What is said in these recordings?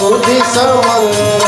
बुद्धि समंदर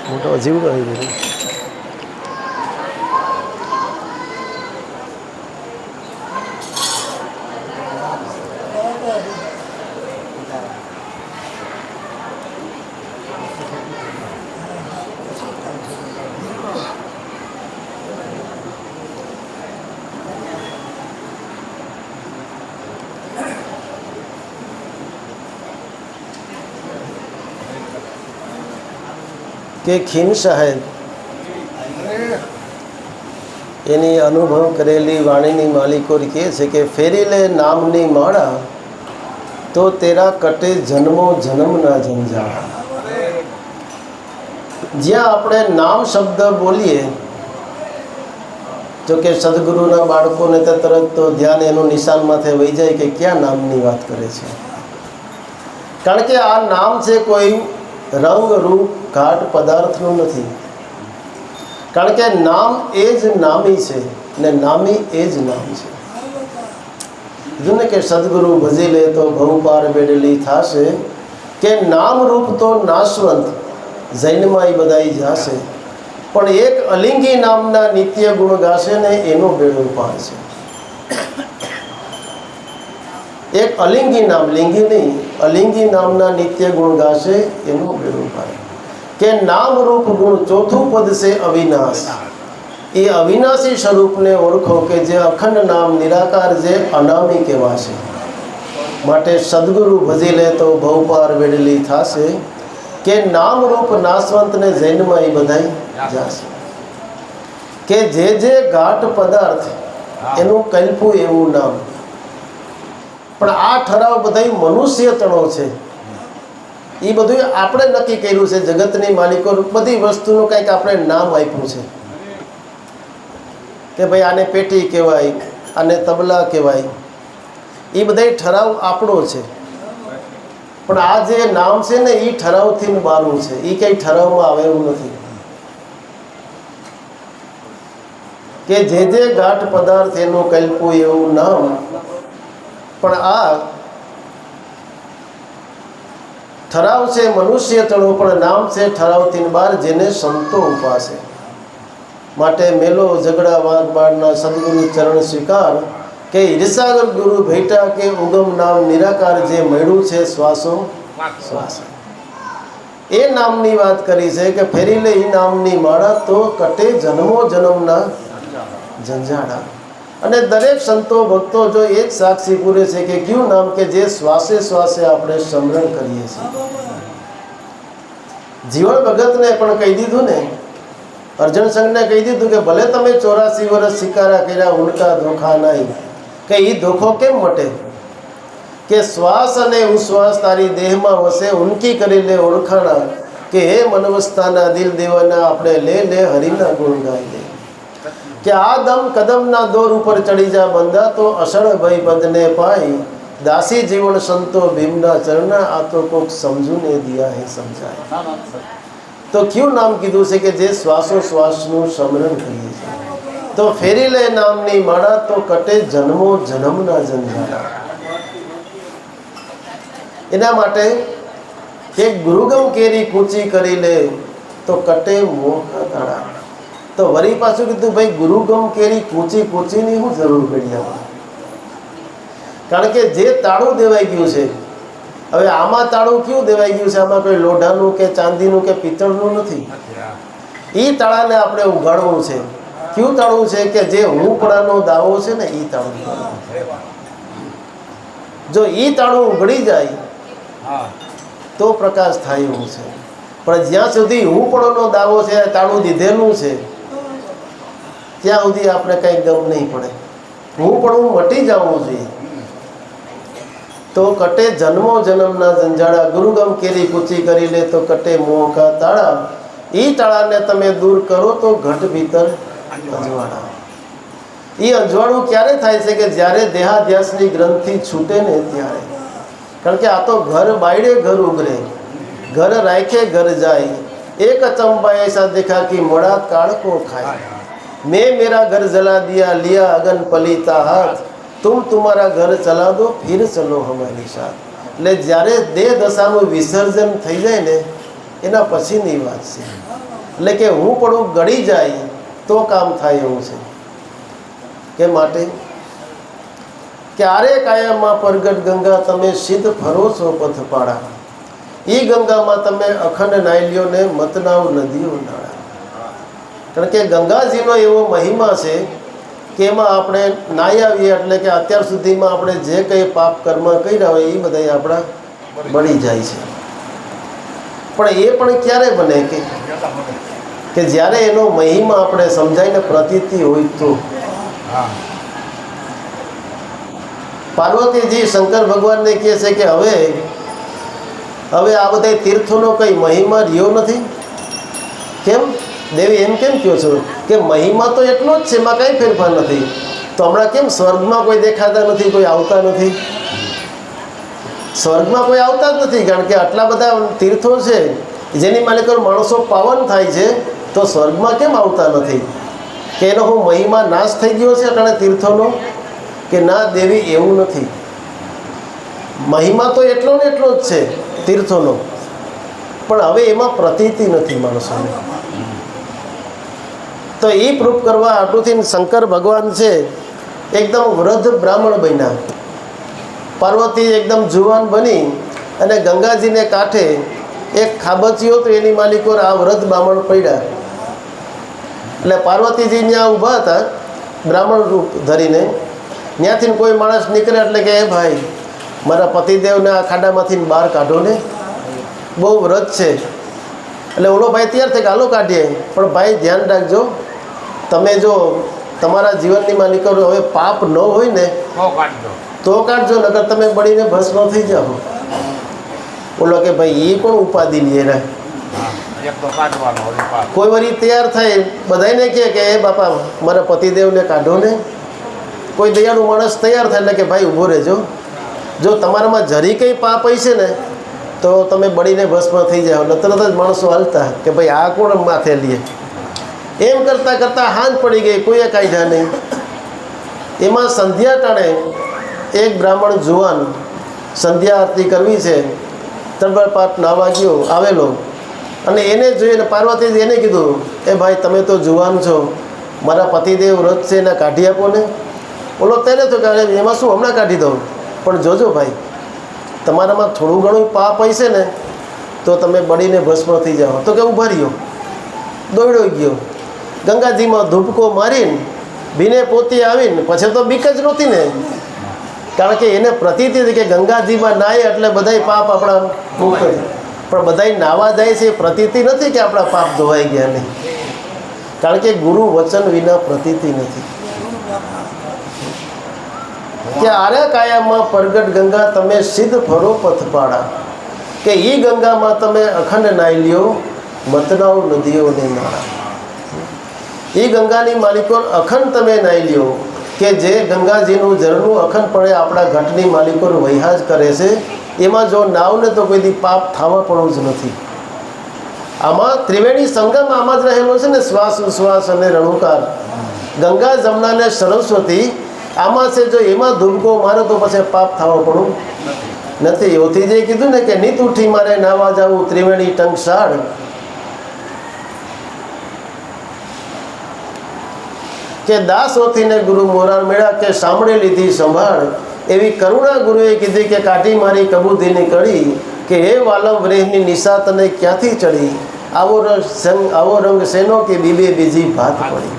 મોટો જીવડો આવી ગયો. કે ખીમ સાહેબ એની અનુભવ કરેલી વાણીની માલિકો કહે છે કે ફેરી લે નામની માળા તો તેરા કટે જન્મો જન્મના ઝંઝાળા. જ્યાં આપણે નામ શબ્દ બોલીએ તો કે સદગુરુના બાળકોને તો તરત તો ધ્યાન એનું નિશાન માથે વહી જાય કે ક્યાં નામની વાત કરે છે. કારણ કે આ નામ છે કોઈ રંગ રૂપ ઘાટ પદાર્થનું નથી. કારણ કે નામ એ જ નામી છે ને નામી એ જ નામ છે. કીધું ને કે સદગુરુ ભજી લે તો ભવ પાર બેડલી થાશે, કે નામ રૂપ તો નાશવંત જૈનમાં એ બધાઈ જાશે, પણ એક અલિંગી નામના નિત્ય ગુણ ગાશે ને એનો બેડો પાર છે. એક અલિંગી નામ, લિંગી નહીં, અલિંગી નામના નિત્ય ગુણ ગાશે એનો બેડો પાર. કે નામ રૂપ ગુણ ચોથું પદ છે અવિનાશ. એ અવિનાશી સ્વરૂપને ઓળખો કે જે અખંડ નામ નિરાકાર જે અનામી કહેવાશે. માટે સદગુરુ ભજી લે તો ભવ પાર વેડલી થાશે, કે નામ રૂપ નાશવંતને જૈનમાં એ બધાઈ જાશે. કે જે ઘાટ પદાર્થ એનું કલ્પું એવું નામ. પણ આ ઠરાવ બધા મનુષ્ય તણો છે. એ બધું આપણે નક્કી કર્યું છે. જગતની માલિકો બધી વસ્તુનું કંઈક આપણે નામ આપ્યું છે કે ભાઈ આને પેટી કહેવાય, આને તબલા કહેવાય. એ બધા ઠરાવ આપણો છે. પણ આ જે નામ છે ને એ ઠરાવથી બહારનું છે. એ કંઈ ઠરાવમાં આવે એવું નથી. કે જે ઘાટ પદાર્થ એનું કલ્પું એવું નામ. પણ આ ઠરાવ છે મનુષ્ય તણો, પણ નામ છે ઠરાવથી બાર જેને સંતો ઉપાસે. માટે મેલો ઝઘડા વાગ બાળના સદગુરુ ચરણ સ્વીકાર, કે ઈર્ષાગર ગુરુ ભેટા કે ઉગમ નામ નિરાકાર જે મળ્યું છે શ્વાસો શ્વાસ. એ નામની વાત કરી છે કે ફેરી લે એ નામની માળા તો કટે જન્મો જન્મના ઝંઝાળા. અને દરેક સંતો ભક્તો જો એ જ સાક્ષી પૂરે છે કે કયું નામ કે જે શ્વાસે શ્વાસે આપણે સ્મરણ કરીએ છીએ. જીવન ભગતને પણ કહી દીધું ને, અર્જુન સંઘને કહી દીધું કે ભલે તમે 84 વર્ષ શિકારા કર્યા ઉનકા ધોખા નહીં. કે એ ધોખો કેમ મટે? કે શ્વાસ અને ઉશ્વાસ તારી દેહમાં વસે ઉનકી કરી લે ઓળખાણા. કે હે મનવસ્તાના દિલ દેવાના આપણે લે હરિના ગુણ ગાઈ લે. કે આ દમ કદમના દોર ઉપર ચડી જા બંધા તો અસળ ભય પદને પાઈ. દાસી જીવન સંતો ભીમના ચરણા આ તો કોક સમજુને દિયા હે સમજાય. તો કયું નામ કીધું છે કે જે શ્વાસો શ્વાસનું સ્મરણ કરીએ છીએ. તો ફેરી લે નામની માળા તો કટે જન્મો જન્મના ઝંઝાળા. એના માટે કે ગુરુગમ કેરી કૂચી કરી લે તો કટે મોખા તાળા. તો વળી પાછું કીધું ભાઈ ગુરુગમ કેરી કૂચી કૂચીની શું જરૂર પડી આમાં? કારણ કે જે તાળું દેવાઈ ગયું છે, હવે આમાં તાળું કયું દેવાઈ ગયું છે? આમાં કોઈ લોઢાનું કે ચાંદીનું કે પિત્તળનું નથી. એ તાળાને આપણે ઉગાડવું છે. કયું તાળું છે? કે જે હુંપડાનો દાવો છે ને એ તાળું. જો એ તાળું ઉઘડી જાય તો પ્રકાશ થાય એવું છે. પણ જ્યાં સુધી હુંપડોનો દાવો છે, તાળું દીધેલું છે, ત્યાં સુધી આપણે કંઈ ગમ નહીં પડે. હુંપડું મટી જવું જોઈએ. તો કટે જન્મો જન્મના ઝંઝાળા. ગુરુગમ કેરી કૂચી કરી લે તો કટે મોહકા તાળા. એ તાળાને તમે દૂર કરો તો ઘટ ભીતર અજવાળા. એ અજવાળું ક્યારે થાય છે? કે જ્યારે દેહાધ્યાસની ગ્રંથિ છૂટે ને ત્યારે. કારણ કે આ તો ઘર બાયડે ઘર ઉગરે, ઘર રાખે ઘર જાય. એક અચંબા એસા દેખા કે મોડા કાળકો ખાય. મેં મેરા ઘર જલા દિયા લિયા અગન પલીતા હાથ. तुम तुम्हारा घर चला दो फिर चलो हमारी साथ. એટલે જ્યારે દેહ દશાનું વિસર્જન થઈ જાય ને એના પછીની વાત છે. એટલે કે હું પડું ગળી જાય તો કામ થાય એવું છે. કે માટે ક્યારે કાયામાં પ્રગટ ગંગા તમે સિદ્ધ ફરો છો પથપાળા, એ ગંગામાં તમે અખંડ નાયલીઓ ને મતનાવ નદીઓ નાળા. કારણ કે ગંગાજીનો એવો મહિમા છે કે એમાં આપણે નાહી આવીએ એટલે કે અત્યાર સુધીમાં આપણે જે કંઈ પાપ કર્મ કર્યા હોય એ બધા આપણા બળી જાય છે. પણ એ પણ ક્યારે બને કે જ્યારે એનો મહિમા આપણે સમજાઈને પ્રતીતિ હોય તો. પાર્વતીજી શંકર ભગવાનને કહે છે કે હવે આ બધા તીર્થોનો કંઈ મહિમા રહ્યો નથી. કેમ દેવી એમ કેમ કહો છો કે મહિમા તો એટલો જ છે, એમાં કાંઈ ફેરફાર નથી. તો હમણાં કેમ સ્વર્ગમાં કોઈ દેખાતા નથી, કોઈ આવતા નથી? સ્વર્ગમાં કોઈ આવતા જ નથી, કારણ કે આટલા બધા તીર્થો છે જેની માલિકો માણસો પાવન થાય છે, તો સ્વર્ગમાં કેમ આવતા નથી? કે એનો હું મહિમા નાશ થઈ ગયો છે અટાણે તીર્થોનો? કે ના દેવી, એવું નથી. મહિમા તો એટલો ને એટલો જ છે તીર્થોનો, પણ હવે એમાં પ્રતીતિ નથી માણસોને. તો એ પ્રૂફ કરવા આટુથી શંકર ભગવાન છે એકદમ વૃદ્ધ બ્રાહ્મણ બન્યા. પાર્વતી એકદમ જુવાન બની અને ગંગાજીને કાંઠે એક ખાબચીઓ તો એની માલિકો આ વૃદ્ધ બ્રાહ્મણ પડ્યા. એટલે પાર્વતીજી ત્યાં ઊભા હતા બ્રાહ્મણ રૂપ ધરીને. ત્યાંથી કોઈ માણસ નીકળે એટલે કે એ ભાઈ મારા પતિદેવને આ ખાડામાંથી બહાર કાઢો ને, બહુ વ્રત છે. એટલે ઓલો ભાઈ તૈયાર થાય કે હાલો કાઢીએ, પણ ભાઈ ધ્યાન રાખજો, તમે જો તમારા જીવનની માલિકો હવે પાપ ન હોય ને તો કાઢજો, નકર તમે બળીને ભસ્મ થઈ જાઓ. બોલો કે ભાઈ એ કોણ ઉપાધિ લે રહે? કોઈ વળી તૈયાર થાય બધાને કહે કે એ બાપા મારા પતિદેવને કાઢો ને. કોઈ દયાળુ માણસ તૈયાર થાય એટલે કે ભાઈ ઊભો રહેજો, જો તમારામાં જરી કંઈ પાપ હશે ને તો તમે બળીને ભસ્મ થઈ જાઓ. એટલે તરત જ માણસો હાલતા કે ભાઈ આ કોણ માથે લે. એમ કરતાં કરતાં હાંજ પડી ગઈ, કોઈએ કાઢ્યા નહીં. એમાં સંધ્યા ટાણે એક બ્રાહ્મણ જુવાન સંધ્યા આરતી કરવી છે, તરબર પાઠ નાવા ગયો આવેલો, અને એને જોઈને પાર્વતીજી એને કીધું એ ભાઈ તમે તો જુવાન છો, મારા પતિદેવ વ્રત છે એને કાઢી આપો ને. બોલો તેને તો કાઢે, એમાં શું હમણાં કાઢી દઉં, પણ જોજો ભાઈ તમારામાં થોડું ઘણું પાપ હશે ને તો તમે બળીને ભસ્મ થઈ જાઓ. તો કે ઊભા રહ્યો, દોડ્યો ગયો, ગંગાજીમાં ધૂપકો મારીને ભીને પોતી આવીને પછી તો બીક જ નહોતી ને, કારણ કે એને પ્રતીતિ હતી કે ગંગાજીમાં નાહે એટલે બધાય પાપ આપણા મુક્ત. પણ બધાય નાવા જાય છે એ પ્રતીતિ નથી કે આપણા પાપ ધોવાઈ ગયા નહીં, કારણ કે ગુરુ વચન વિના પ્રતીતિ નથી. કે આર્યા કાયામાં પ્રગટ ગંગા તમે સિદ્ધ ફરો પથપાળા, કે એ ગંગામાં તમે અખંડ નાહી લ્યો મતનાવ નદીઓ ને નાળા. એ ગંગાની માલિકો અખંડ તમે નાહી લ્યો, કે જે ગંગાજીનું ઝરણું અખંડપણે આપણા ઘટની માલિકો વૈહાજ કરે છે, એમાં જો નાવ ને તો કોઈથી પાપ થવા પણ જ નથી. આમાં ત્રિવેણી સંગમ આમાં જ રહેલો છે ને, શ્વાસ ઉશ્વાસ અને રણુકાર, ગંગા જમના ને સરસ્વતી આમાં છે. જો એમાં ધૂમકો મારે તો પછી પાપ થવા પણ નથી. એથી જે કીધું ને કે નીત ઉઠી મારે નાવા જવું ત્રિવેણી ટંકશાળ, કે દાસ ઓથીને ગુરુ મોરાર મેળા, કે સાંભળી લીધી સંભાળ, એવી કરુણા ગુરુએ કીધી કે કાઢી મારી કબૂદીની કડી, કે હે વાલમ વ્રેહની નિશા તને ક્યાંથી ચડી, આવો રંગ શેનો કે બીબે બીજી ભાત પડી.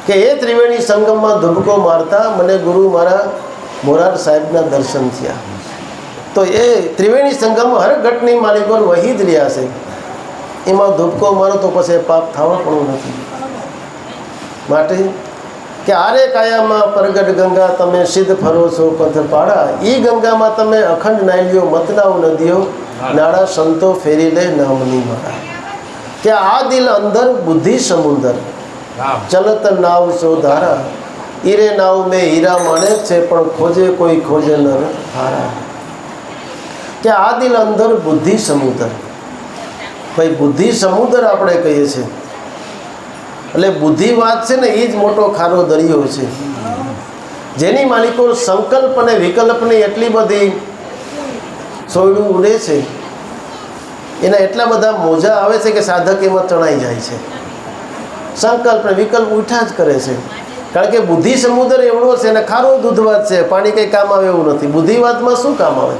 કે એ ત્રિવેણી સંગમમાં ધુબકો મારતા મને ગુરુ મારા મોરાર સાહેબના દર્શન થયા. તો એ ત્રિવેણી સંગમમાં હર ઘટની માલિકો વહી જ રહ્યા છે, એમાં ધુબકો મારો તો પછી પાપ થવા પણ નથી. માટે કે આરે કાયામાં પ્રગટ ગંગા તમે સિદ્ધ ફરો છો પથપાળા, એ ગંગામાં તમે અખંડ નાયલીઓ મતનાવ નદીઓ નાળા, સંતો ફેરી લે નામની માળા. કે આ દિલ અંદર બુદ્ધિ સમુદર, ચલત નાવ સો ધારા, ઈરે નાવ મેં હીરા માણે છે પણ ખોજે કોઈ ખોજે નર હારા. કે આ દિલ અંદર બુદ્ધિ સમુદર, ભાઈ બુદ્ધિ સમુદર આપણે કહીએ છીએ, એટલે બુદ્ધિ વાત છે ને એ જ મોટો ખારો દરિયો છે, જેની માલિકો સંકલ્પ અને વિકલ્પની એટલી બધી સોયડું ઉડે છે એના એટલા બધા મોજા આવે છે કે સાધક એમાં ચણાઈ જાય છે, સંકલ્પ ને વિકલ્પ ઉઠા જ કરે છે. કારણ કે બુદ્ધિ સમુદ્ર એવડો છે અને ખારો દૂધવાદ છે, પાણી કંઈ કામ આવે એવું નથી. બુદ્ધિવાદમાં શું કામ આવે?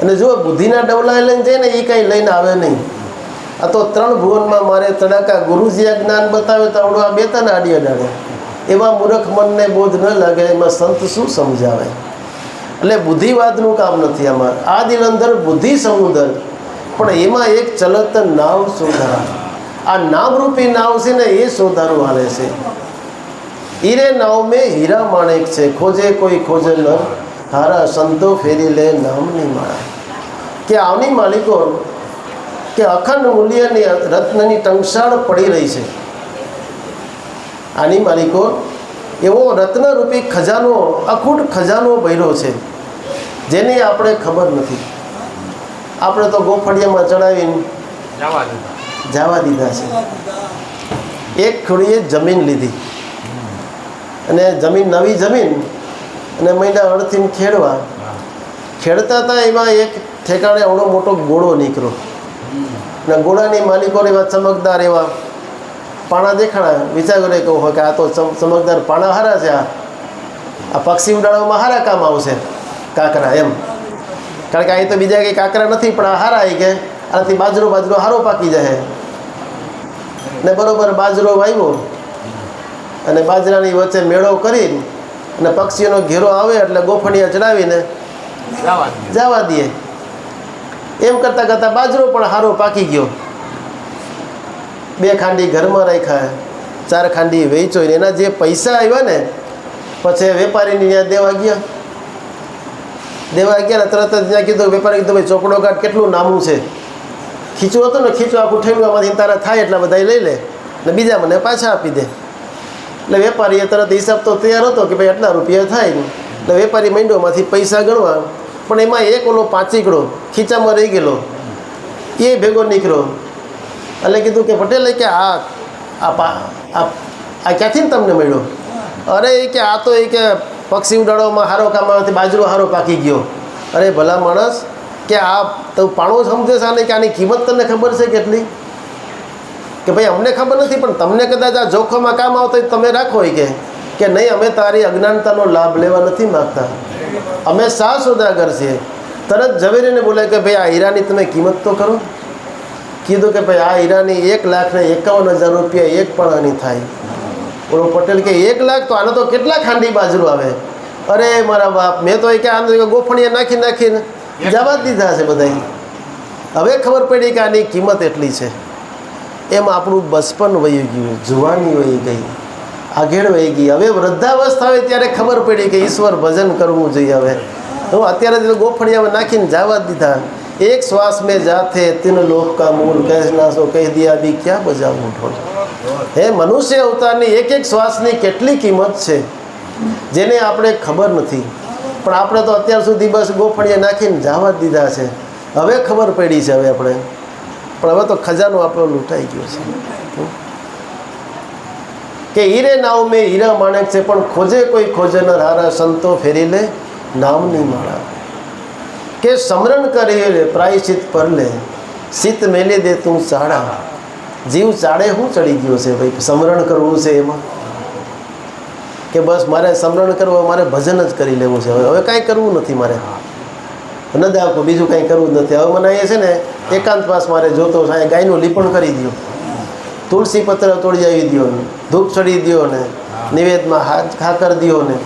અને જો બુદ્ધિના ડવલા લઈને જાય ને એ કંઈ લઈને આવે નહીં. આ તો 3 ભુવનમાં મારે તડાકા ગુરુજીએ જ્ઞાન બતાવે તો આવડું આ 2 તને આડી અડાડે. એવા મૂર્ખ મનને બોધ ન લાગે, એમાં સંત શું સમજાવે? એટલે બુદ્ધિવાદનું કામ નથી આમાં. આ દિલ અંદર બુદ્ધિ સમુદ્ર, પણ એમાં એક ચલત નાવ શોધારા. આ નામરૂપી નાવ છે ને એ શોધારું હાલે છે. હીરે નાવ મેં હીરા માણેક છે, ખોજે કોઈ ખોજે ન હારા, સંતો ફેરી લે નામની માળા. કે આવની માલિકો કે અખંડ મૂલ્યની રત્નની ટંકશાળ પડી રહી છે. આની માલિકો એવો રત્નરૂપી ખજાનો, અખૂટ ખજાનો ભર્યો છે, જેની આપણે ખબર નથી. આપણે તો ગોફળિયામાં ચડાવીને જવા દીધા છે. એક થોડીએ જમીન લીધી અને જમીન, નવી જમીન, અને મહિના અડધીને ખેડતા હતા. એમાં એક ઠેકાણે એવડો મોટો ગોળો નીકળ્યો અને ગોળાની માલિકો એવા ચમકદાર એવા પાણા દેખાણા. વિચાર્યું કહું હોય કે આ તો ચમકદાર પાણા હારા છે, આ પક્ષી ઉડાડવામાં હારા કામ આવશે કાંકરા એમ. કારણ કે અહીં તો બીજા કંઈ કાંકરા નથી, પણ આ હારા આવી કે આનાથી બાજરો હારો પાકી જાય. ને બરોબર બાજરો વાવ્યો અને બાજરાની વચ્ચે મેળો કરી અને પક્ષીઓનો ઘેરો આવે એટલે ગોફણિયા ચડાવીને જવા દઈએ. એમ કરતાં કરતાં બાજરો પણ હારો પાકી ગયો. 2 ખાંડી ઘરમાં રાખ્યા, 4 ખાંડી વેચો. એના જે પૈસા આવ્યા ને પછી વેપારીને ત્યાં દેવા ગયા ને તરત જ ત્યાં કીધું, વેપારી કીધું ભાઈ ચોપડો કાઢ, કેટલું નામું છે. ખીચું હતું ને, ખીચું આખું ઠેલું આમાંથી તારા થાય એટલા બધા લઈ લે ને બીજા મને પાછા આપી દે. એટલે વેપારીએ તરત હિસાબ તો તૈયાર હતો કે ભાઈ આટલા રૂપિયા થાય. એટલે વેપારી માંડ્યોમાંથી પૈસા ગણવા, પણ એમાં એક ઓલો પાંચીકડો ખીચામાં રહી ગયેલો, એ ભેગો નીકળ્યો. એટલે કીધું કે પટેલ કે આ ક્યાંથી તમને મળ્યો? અરે એ કે આ તો એ કે પક્ષી ઉડાડવામાં હારો કામમાંથી બાજરો હારો પાકી ગયો. અરે ભલા માણસ, કે આ તો પાણો સમજે છે આને, કે આની કિંમત તને ખબર છે કેટલી? કે ભાઈ અમને ખબર નથી, પણ તમને કદાચ આ જોખમમાં કામ આવતો હોય તમે રાખો. કે નહીં, અમે તારી અજ્ઞાનતાનો લાભ લેવા નથી માગતા, અમે સા સોદાગર છીએ. તરત ઝવેરીને બોલે કે ભાઈ આ હીરાની તમે કિંમત તો કરો. કીધું કે ભાઈ આ હીરાની 1,51,000 રૂપિયા એક પણાની થાય. બોલો પટેલ કે 1 લાખ, તો આને તો કેટલા ખાંડી બાજરો આવે? અરે મારા બાપ, મેં તો કે આને ગોફણિયા નાખીને જવા દીધા છે બધા. હવે ખબર પડી કે આની કિંમત એટલી છે. એમ આપણું બચપન વહી ગયું, જુવાની વહી ગઈ, આગળ વહી ગઈ. હવે વૃદ્ધાવસ્થા આવે ત્યારે ખબર પડી કે ઈશ્વર ભજન કરવું જોઈએ. હવે હું અત્યારે ગોફણિયામાં નાખીને જવા દીધા. એક શ્વાસ મેં જાતે 3 લોક કા મૂળ કહેના સો કહી દિયા બી ક્યાં બજાવું ઢોલ. હે મનુષ્ય અવતારની એક શ્વાસની કેટલી કિંમત છે જેને આપણે ખબર નથી. પણ આપણે તો અત્યાર સુધી બસ ગોફળિયા નાખીને જવા જ દીધા છે. હવે ખબર પડી છે હવે આપણે, પણ હવે તો ખજાનો આપણો લૂંટાઈ ગયો છે. કે હીરે નાવ મેં હીરા માણેક છે, પણ ખોજે કોઈ ખોજે ન હારા, સંતો ફેરી લે નામની માળા. કે સમરણ કરી લે પ્રાયશ્ચિત પર લે, શીત મેલી દે તું ચાડા. જીવ ચાડે શું ચડી ગયો છે ભાઈ? સમરણ કરવું છે એમાં કે બસ મારે સમરણ કરવું, મારે ભજન જ કરી લેવું છે. હવે કાંઈ કરવું નથી મારે, ન દાખો બીજું કાંઈ કરવું જ નથી. હવે મને અહીંયા છે ને એકાંતવાસ મારે જોતો છે. અહીંયા ગાયનું લીપણ કરી દો, તુલસી પત્ર તોડી આવી દો, ધૂપ ચડી દો ને નિવેદમાં ખાકર દો ને.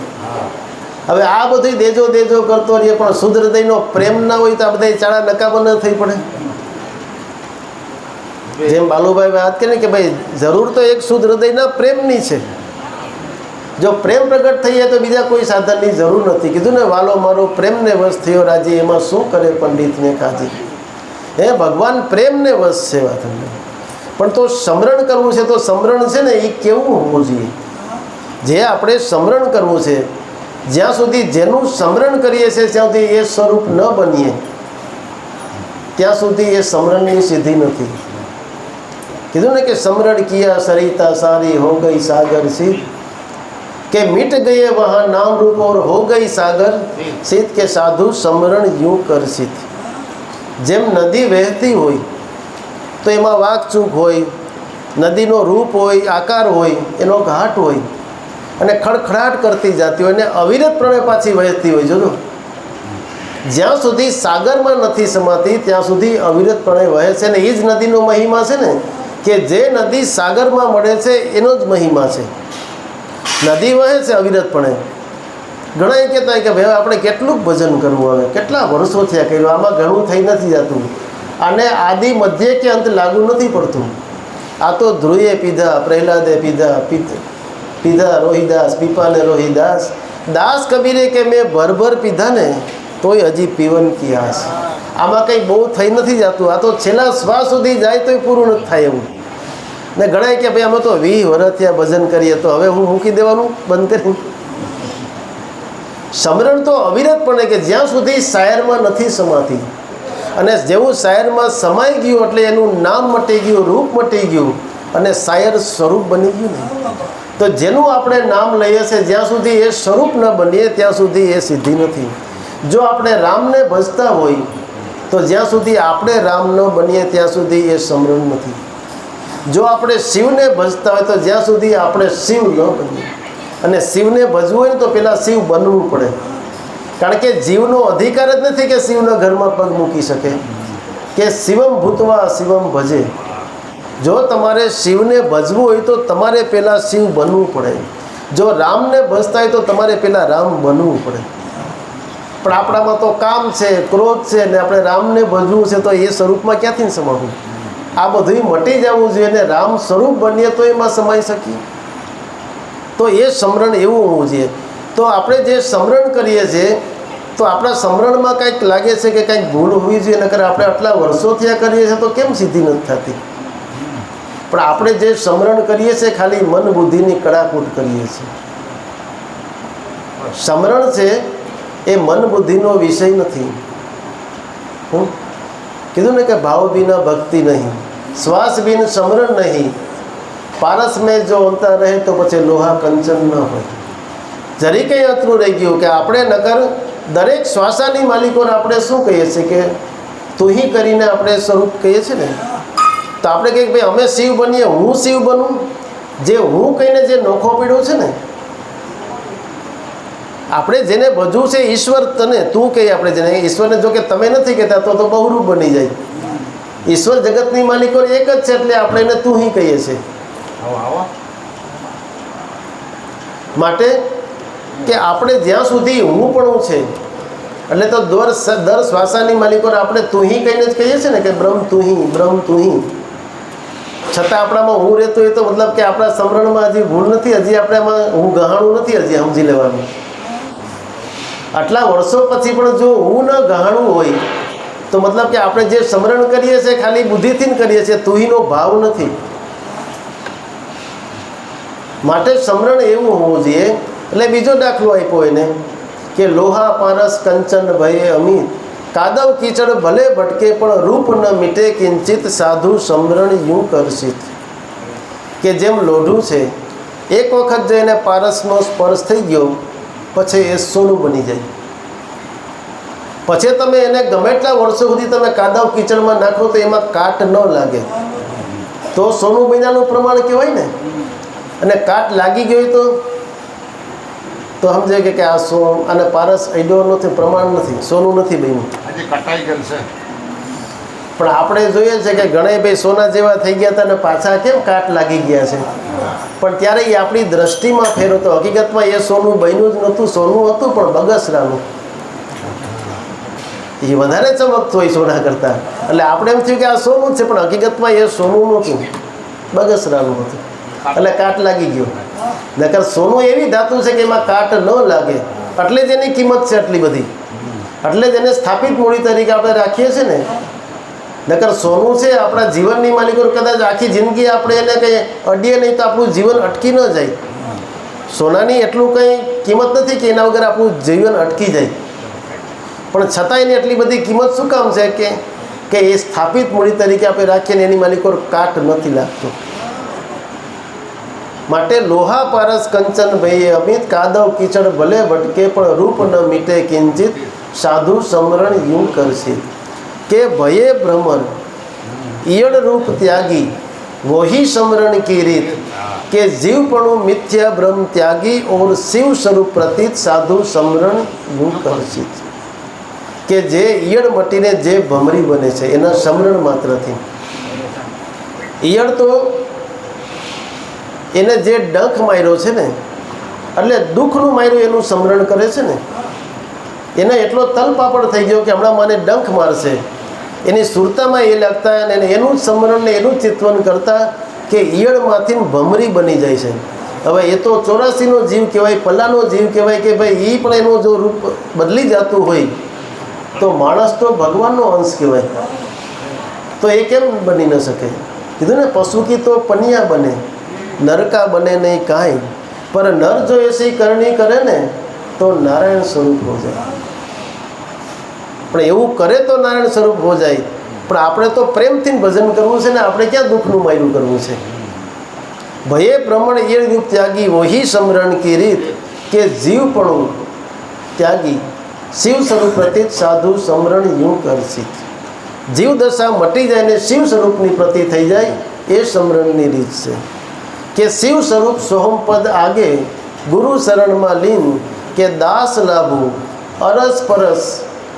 હવે આ બધું દેજો કરતો રહીએ, પણ શુદ્ધ હૃદયનો પ્રેમ ના હોય તો આ બધા ચાળા નકામા ન થઈ પડે. જેમ બાલુભાઈ વાત કરી કે ભાઈ જરૂર તો એક શુદ્ધ હૃદયના પ્રેમની છે. જો પ્રેમ પ્રગટ થઈ જાય તો બીજા કોઈ સાધનની જરૂર નથી. કીધું ને વાલો મારો પ્રેમને વશ થયો રાજી, એમાં શું કરે પંડિતને કાજી. હે ભગવાન પ્રેમને વશ છે વાત. પણ તો સમરણ કરવું છે તો સમરણ છે ને એ કેવું હોવું જોઈએ? જે આપણે સમરણ કરવું છે, જ્યાં સુધી જેનું સમરણ કરીએ છીએ ત્યાં સુધી એ સ્વરૂપ ન બનીએ ત્યાં સુધી એ સમરણની સિદ્ધિ નથી. કીધું ને કે સમરણ કિયા સરિતા સારી હો ગઈ સાગર સીત, કે मिट गए वहाँ नाम रूप और हो गई सागर સીત, કે સાધુ સમરણ यूं कर સીત. જેમ નદી વહેતી હોય તો એમાં વાકચૂક હોય, નદીનો રૂપ હોય, આકાર હોય, એનો ઘાટ હોય અને ખડખડાટ કરતી જતી હોય અને અવિરતપણે પાછી વહેતી હોય. જોજો, જ્યાં સુધી સાગરમાં નથી સમાતી ત્યાં સુધી અવિરતપણે વહે છે. અને એ જ નદીનો મહિમા છે ને, કે જે નદી સાગરમાં મળે છે એનો જ મહિમા છે. નદી વહે છે અવિરતપણે. ઘણા એ કહેતા હોય કે ભાઈ આપણે કેટલું ભજન કરવું, હવે કેટલા વર્ષો થયા કર્યું, આમાં ઘણું થઈ નથી જતું, આને આદિ મધ્ય કે અંત લાગુ નથી પડતું. આ તો ધ્રુવે પીધા, પ્રહલાદે પીધા રોહિદાસ, પીપાને રોહિદાસ, દાસ કબીરે કે મેં ભરભર પીધા ને તોય હજી પીવન કી આસ. આમાં કંઈ બહુ થઈ નથી જતું, આ તો છેલ્લા શ્વાસ સુધી જાય તોય પૂરું નથી થાય એવું. ને ઘણા કે ભાઈ અમે તો 20 વર્ષ થયા ભજન કરીએ, તો હવે હું મૂકી દેવાનું બંધ કરી. સમરણ તો અવિરતપણે, કે જ્યાં સુધી શાયરમાં નથી સમાતી. અને જેવું શાયરમાં સમાઈ ગયું એટલે એનું નામ મટી ગયું, રૂપ મટી ગયું અને શાયર સ્વરૂપ બની ગયું ને. તો જેનું આપણે નામ લઈએ છીએ જ્યાં સુધી એ સ્વરૂપ ન બનીએ ત્યાં સુધી એ સિદ્ધિ નથી. જો આપણે રામને ભજતા હોય તો જ્યાં સુધી આપણે રામ ન બનીએ ત્યાં સુધી એ સમરણ નથી. જો આપણે શિવને ભજતા હોય તો જ્યાં સુધી આપણે શિવ ન બનીએ, અને શિવને ભજવું હોય ને તો પહેલાં શિવ બનવું પડે. કારણ કે જીવનો અધિકાર જ નથી કે શિવના ઘરમાં પગ મૂકી શકે, કે શિવમ ભૂતવા શિવમ ભજે. જો તમારે શિવને ભજવું હોય તો તમારે પહેલાં શિવ બનવું પડે. જો રામને ભજતા હોય તો તમારે પહેલાં રામ બનવું પડે. પણ આપણામાં તો કામ છે, ક્રોધ છે, ને આપણે રામને ભજવું છે, તો એ સ્વરૂપમાં ક્યાંથી સમાવું? આ બધું મટી જવું જોઈએ ને રામ સ્વરૂપ બનીએ તો એમાં સમાઈ શકીએ. તો એ સમરણ એવું હોવું જોઈએ. તો આપણે જે સમરણ કરીએ છીએ તો આપણા સમરણમાં કંઈક લાગે છે કે કંઈક ભૂલ હોવી જોઈએ, નકર આપણે આટલા વર્ષોથી આ કરીએ છીએ તો કેમ સિદ્ધિ નથી થતી? પણ આપણે જે સમરણ કરીએ છીએ ખાલી મન બુદ્ધિની કડાકૂટ કરીએ છીએ. સમરણ છે એ મન બુદ્ધિનો વિષય નથી. હું કીધું ને કે ભાવ બિના ભક્તિ નહીં, શ્વાસ બિન સમરણ નહીં, પારસ મેં જો અંતર રહે તો પછી લોહા કંચન ન હોય. જરી કંઈ અતરું રહી ગયું કે આપણે નકર દરેક શ્વાસાની માલિકોને આપણે શું કહીએ છીએ કે તુહી કરીને આપણે સ્વરૂપ કહીએ છીએ ને. તો આપણે કહીએ ભાઈ અમે શિવ બનીએ, હું શિવ બનું. જે હું કહીને જે નોખો પીડ્યો છે ને, આપણે જેને ભજવું છે ઈશ્વર, તને તું કહીએ આપણે જેને ઈશ્વરને, જો કે તમે નથી કહેતા તો બહુરૂપ બની જાય. ઈશ્વર જગતની માલિકો એક જ છે એટલે આપણે એને તું હી કહીએ છીએ. માટે કે આપણે જ્યાં સુધી હું પણ છે એટલે તો દર શ્વાસાની માલિકોને આપણે તું હી કહીને જ કહીએ છીએ ને કે બ્રહ્મ તું હી, બ્રહ્મ તું હી. છતાં આપણામાં હું રહેતું હોય તો મતલબ કે આપણા સમરણમાં હજી ભૂલ નથી, હજી આપણામાં હું ગહાણું નથી, હજી સમજી લેવાનું. આટલા વર્ષો પછી પણ જો હું ન ગહાણું હોય તો મતલબ કે આપણે જે સમરણ કરીએ છીએ ખાલી બુદ્ધિથી જ કરીએ છીએ, તુહીનો ભાવ નથી. માટે સમરણ એવું હોવું જોઈએ. એટલે બીજો દાખલો આપ્યો એને કે લોહા પારસ કંચન ભયે અમિત, કાદવ કીચડ ભલે ભટકે પણ રૂપ ન મીટે કિંચિત, સાધુ સમરણ યું કરશિત. કે જેમ લોઢું છે, એક વખત જો એને પારસનો સ્પર્શ થઈ ગયો પછી એ સોનું બની જાય. પછી તમે એને ગમે એટલા વર્ષો સુધી તમે કાદવ કીચડમાં નાખો તો એમાં કાટ ન લાગે, તો સોનું બન્યાનું પ્રમાણ કહેવાય ને. અને કાટ લાગી ગયો હોય તો સમજે કે આ આને પારસ અડ્યો નથી, પ્રમાણ નથી, સોનું નથી બન્યું. પણ આપણે જોઈએ છે કે ઘણા ભાઈ સોના જેવા થઈ ગયા હતા અને પાછા કેમ કાટ લાગી ગયા છે. પણ ત્યારે એ આપણી દ્રષ્ટિમાં ફેર હતો, હકીકતમાં એ સોનું બન્યું જ નહોતું, સોનું હતું પણ બગસરાનું. એ વધારે ચમકતું હોય સોના કરતાં. એટલે આપણે એમ થયું કે આ સોનું છે, પણ હકીકતમાં એ સોનું નહોતું, બગસરાનું હતું. એટલે કાટ લાગી ગયો. નકર સોનું એવી ધાતુ છે કે એમાં કાટ ન લાગે, એટલે જ એની કિંમત છે આટલી બધી. એટલે જ એને સ્થાપિત મૂડી તરીકે આપણે રાખીએ છીએ ને. નકર સોનું છે આપણા જીવનની માલિકો, કદાચ આખી જિંદગી આપણે એને કંઈ અડીએ નહીં તો આપણું જીવન અટકી ન જાય. સોનાની એટલું કંઈ કિંમત નથી કે એના વગર આપણું જીવન અટકી જાય. પણ છતાં એની એટલી બધી કિંમત શું કામ છે કે એ સ્થાપિત મૂડી તરીકે આપણે રાખીએ ને એની માલિકો કાટ નથી લાગતો. માટે લોહા પારસ કંચન ભયે અમિત, કાદવ કીચડ ભલે ભટકે પણ રૂપ ન મીટે કિંચિત, સાધુ સમરણ યું કરશે. કે ભये भ्रमर ईयड़ रूप त्यागी वही समरण की रीत के जीवपणु मिथ्या भ्रम त्यागी और शिव स्वरूप प्रतीत साधु समरण यूं कर्षित કે જે ઈયળ મટીને જે ભમરી બને છે એના સમરણ માત્રથી ઈયળ તો એને જે ડંખ માર્યો છે ને એટલે દુઃખનું માર્યું એનું સમરણ કરે છે ને એને એટલો તલપાપડ થઈ ગયો કે હમણાં મને ડંખ મારશે એની સુરતામાં એ લાગતા અને એનું જ સમરણ ને એનું ચિંતન કરતા કે ઈયળમાંથી ભમરી બની જાય છે. હવે એ તો 84નો જીવ કહેવાય, પલ્લાનો જીવ કહેવાય કે ભાઈ એ પણ એનું જો રૂપ બદલી જતું હોય તો માણસ તો ભગવાનનો અંશ કહેવાય, તો એ કેમ બની ન શકે? કીધું ને પશુ કી તો પનિયા બને નરકા બને નહીં કાંઈ, પર નર જો એસી કરણી કરે ને તો નારાયણ સ્વરૂપ હો જાય. પણ એવું કરે તો નારાયણ સ્વરૂપ હો જાય, પણ આપણે તો પ્રેમથી ભજન કરવું છે ને, આપણે ક્યાં દુઃખનું માર્યું કરવું છે? ભયે ભ્રમણ એ રૂપ ત્યાગી વહી સમરણ કી રીત કે જીવપણું ત્યાગી શિવ સ્વરૂપ પ્રતીત સાધુ સમરણ યું કરશિત. જીવ દશા મટી જાય ને શિવ સ્વરૂપની પ્રતિ થઈ જાય એ સમરણની રીત છે. કે શિવ સ્વરૂપ સોહમ પદ આગે ગુરુ શરણમાં લીન કે દાસ લાભું અરસ પરસ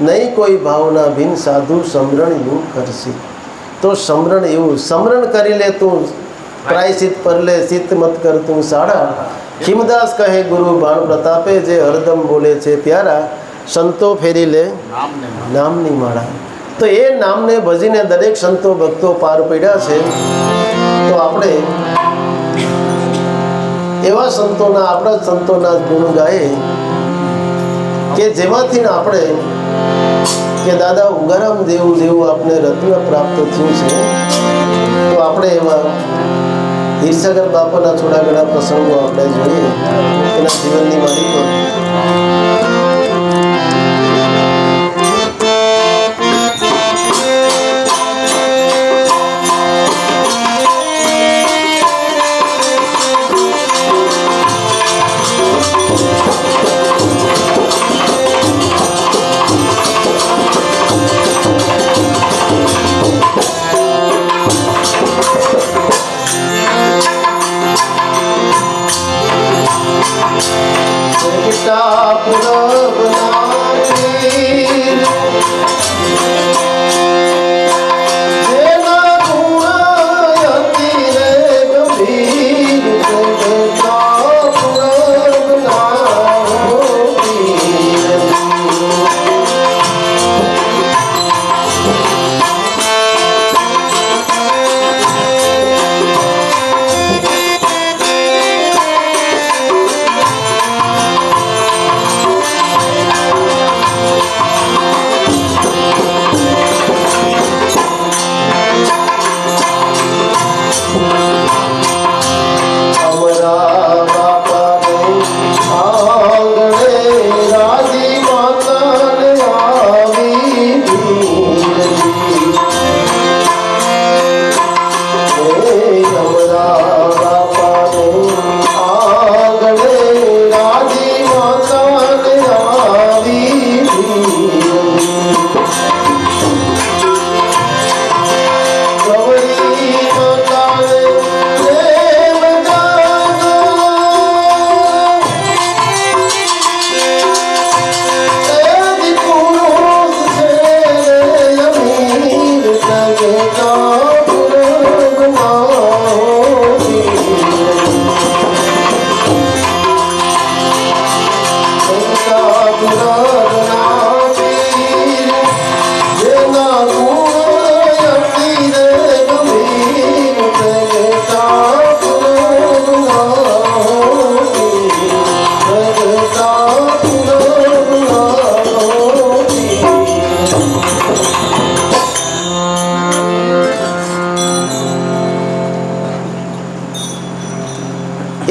નહીં કોઈ ભાવના ભીન સાધુ સમરણ યું કરશિત. તો સમરણ એવું સમરણ કરી લે તું પ્રાયશ્ચિત પર લે ચિત્ત મત કર તું સાડા. ખીમદાસ કહે ગુરુ બાણ પ્રતાપે જે હરદમ બોલે છે પ્યારા સંતો ફેરી લે નામની માળા. તો એ નામને ભજીને દરેક સંતો ભક્તો પાર પડ્યા છે. તો આપણે એવા સંતોના આપણા સંતોના ગુણ ગાય કે જેમાંથી આપણે કે દાદા ઉગારામ દેવું જેવું આપણે રત્ન પ્રાપ્ત થયું છે. તો આપણે એવા હીરસાગર બાપાના થોડા ઘણા પ્રસંગો આપણે જોઈએ એના જીવનની માલિકો.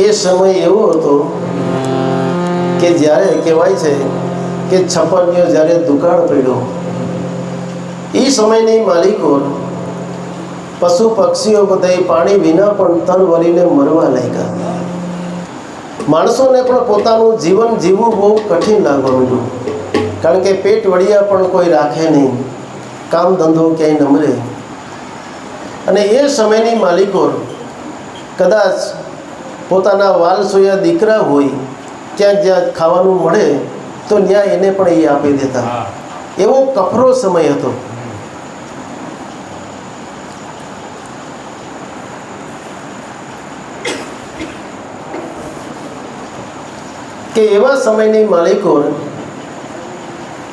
એ સમય એવો હતો કે જ્યારે કહેવાય છે કે છપ્પનિયો જ્યારે દુકાળ પડ્યો એ સમયની માલિકો પશુ પક્ષીઓ બધા પાણી વિના પણ તર વળીને મરવા લાગ્યા. માણસોને પણ પોતાનું જીવન જીવવું બહુ કઠિન લાગવા માંડ્યું, કારણ કે પેટ વળિયા પણ કોઈ રાખે નહીં. કામ ધંધો ક્યાંય નમરે. અને એ સમયની માલિકો કદાચ પોતાના વાલસોયા દીકરા હોય ત્યાં જ્યાં ખાવાનું મળે તો ત્યાં એને પણ એ આપી દેતા. એવો કપરો સમય હતો. કે એવા સમયની માલિકો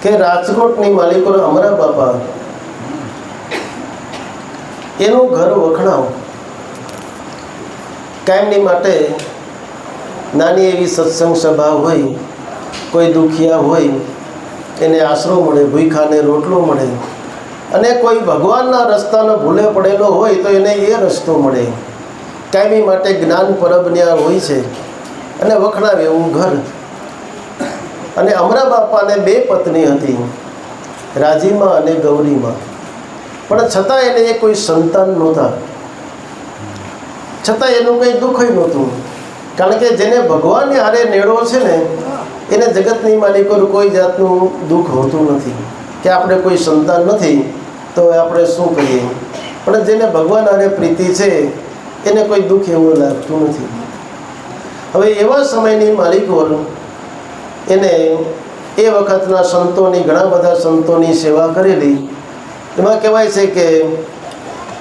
કે રાજકોટની માલિકો અમરા બાપા એનું ઘર વખણાવ કાયમની માટે નાની એવી સત્સંગ સભા હોય, કોઈ દુખિયા હોય એને આશરો મળે, ભૂખાને રોટલો મળે, અને કોઈ ભગવાનના રસ્તાનો ભૂલે પડેલો હોય તો એને એ રસ્તો મળે. કાયમી માટે જ્ઞાન પરબ ન્યા હોય છે અને વખણાવે એવું ઘર. અને અમરા બાપાને 2 પત્ની હતી, રાજીમાં અને ગૌરીમાં. પણ છતાં એને કોઈ સંતાન નહોતા. છતાં એનું કંઈ દુઃખ નહોતું, કારણ કે જેને ભગવાનની હારે નેડો છે ને એને જગતની માલિકો કોઈ જાતનું દુઃખ હોતું નથી કે આપણે કોઈ સંતાન નથી તો આપણે શું કરીએ. પણ જેને ભગવાન હારે પ્રીતિ છે એને કોઈ દુઃખ એવું લાગતું નથી. હવે એવા સમયની માલિકો એને એ વખતના સંતોની, ઘણા બધા સંતોની સેવા કરેલી. એમાં કહેવાય છે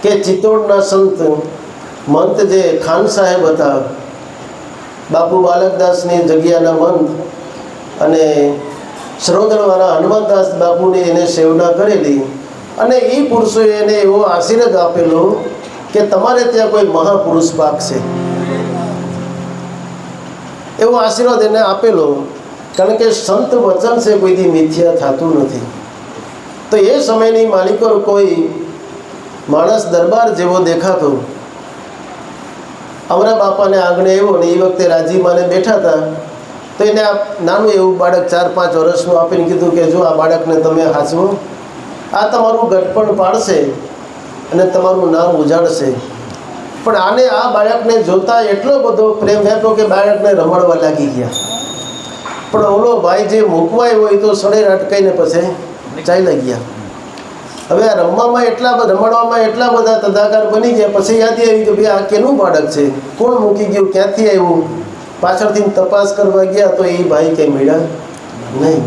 કે ચિત્તોડના સંત મંત જે ખાન સાહેબ હતા, બાપુ બાલકદાસની જગ્યાના મંત, અને સરોદરવાળા હનુમાનદાસ બાપુની એને સેવના કરેલી. અને એ પુરુષોએ એને એવો આશીર્વાદ આપેલો કે તમારે ત્યાં કોઈ મહાપુરુષ પાકશે, એવો આશીર્વાદ એને આપેલો. કારણ કે સંત વચન છે કોઈથી મિથ્યા થતું નથી. તો એ સમયની માલિકો કોઈ માણસ દરબાર જેવો દેખાતો. અમરા બાપાને આંગણે આવ્યો ને એ વખતે રાજીમાને બેઠા હતા તો એને આ નાનું એવું બાળક 4-5 વર્ષનું આપીને કીધું કે જો આ બાળકને તમે હાચવો, આ તમારું ગટપણ પાડશે અને તમારું નામ ઉજાડશે. પણ આને આ બાળકને જોતા એટલો બધો પ્રેમ આપ્યો કે બાળકને રમાડવા લાગી ગયા. પણ ઓલો ભાઈ જે મૂકવા હોય તો સડે અટકાઈને પછી ચાલ્યા ગયા. હવે આ રમવામાં એટલા બધા તદાકાર બની ગયા. પછી યાદ આવી કે ભાઈ આ કેનું બાળક છે, કોણ મૂકી ગયું, ક્યાંથી આવ્યું. પાછળથી તપાસ કરવા ગયા તો એ ભાઈ કંઈ મળ્યા નહીં.